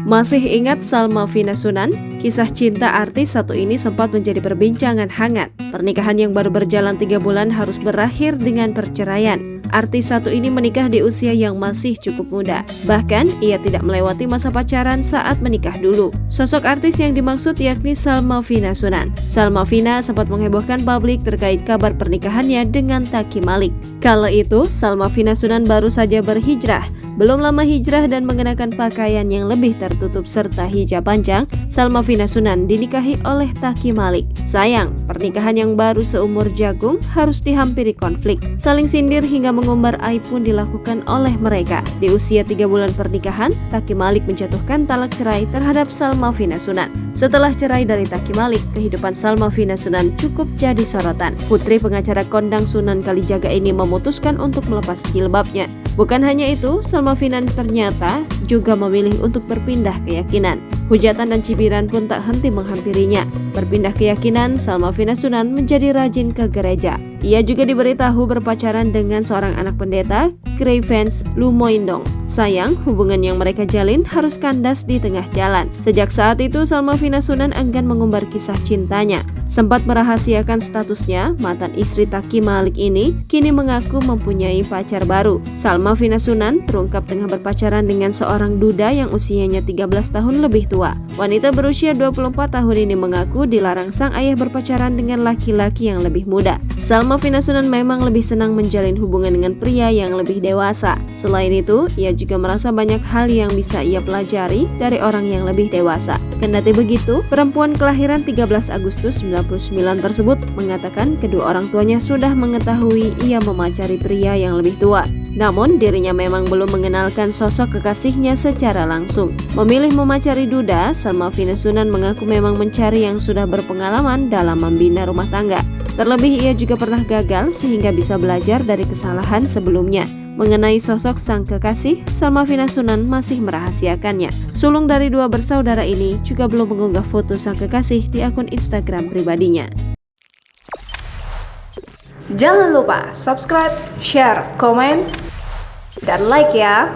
Masih ingat Salma Vina Sunan? Kisah cinta artis satu ini sempat menjadi perbincangan hangat. Pernikahan yang baru berjalan 3 bulan harus berakhir dengan perceraian. Artis satu ini menikah di usia yang masih cukup muda. Bahkan, ia tidak melewati masa pacaran saat menikah dulu. Sosok artis yang dimaksud yakni Salma Vina Sunan. Salma Vina sempat menghebohkan publik terkait kabar pernikahannya dengan Taki Malik. Kala itu, Salma Vina Sunan baru saja berhijrah. Belum lama hijrah dan mengenakan pakaian yang lebih tertutup serta hijab panjang, Salma Vina Sunan dinikahi oleh Taki Malik. Sayang, pernikahan yang baru seumur jagung harus dihampiri konflik. Saling sindir hingga mengumbar aib pun dilakukan oleh mereka. Di usia 3 bulan pernikahan, Taki Malik menjatuhkan talak cerai terhadap Salma Vina Sunan. Setelah cerai dari Taki Malik, kehidupan Salma Vina Sunan cukup jadi sorotan. Putri pengacara kondang Sunan Kalijaga ini memutuskan untuk melepas jilbabnya. Bukan hanya itu, Salma Vina ternyata juga memilih untuk berpindah keyakinan. Hujatan dan cibiran pun tak henti menghampirinya. Berpindah keyakinan, Salma Vina Sunan menjadi rajin ke gereja. Ia juga diberitahu berpacaran dengan seorang anak pendeta, Cravens Lumoindong. Sayang, hubungan yang mereka jalin harus kandas di tengah jalan. Sejak saat itu, Salma Vina Sunan enggan mengumbar kisah cintanya. Sempat merahasiakan statusnya, mantan istri Taki Malik ini kini mengaku mempunyai pacar baru. Salma Vina Sunan terungkap tengah berpacaran dengan seorang duda yang usianya 13 tahun lebih tua. Wanita berusia 24 tahun ini mengaku dilarang sang ayah berpacaran dengan laki-laki yang lebih muda. Salma Vina Sunan memang lebih senang menjalin hubungan dengan pria yang lebih dewasa. Selain itu, ia juga merasa banyak hal yang bisa ia pelajari dari orang yang lebih dewasa. Kendati begitu, perempuan kelahiran 13 Agustus 1999 tersebut mengatakan kedua orang tuanya sudah mengetahui ia memacari pria yang lebih tua. Namun, dirinya memang belum mengenalkan sosok kekasihnya secara langsung. Memilih memacari duda, Salma Vina Sunan mengaku memang mencari yang sudah berpengalaman dalam membina rumah tangga. Terlebih, ia juga pernah gagal sehingga bisa belajar dari kesalahan sebelumnya. Mengenai sosok sang kekasih, Salma Vina Sunan masih merahasiakannya. Sulung dari dua bersaudara ini juga belum mengunggah foto sang kekasih di akun Instagram pribadinya. Jangan lupa subscribe, share, komen, dan like ya!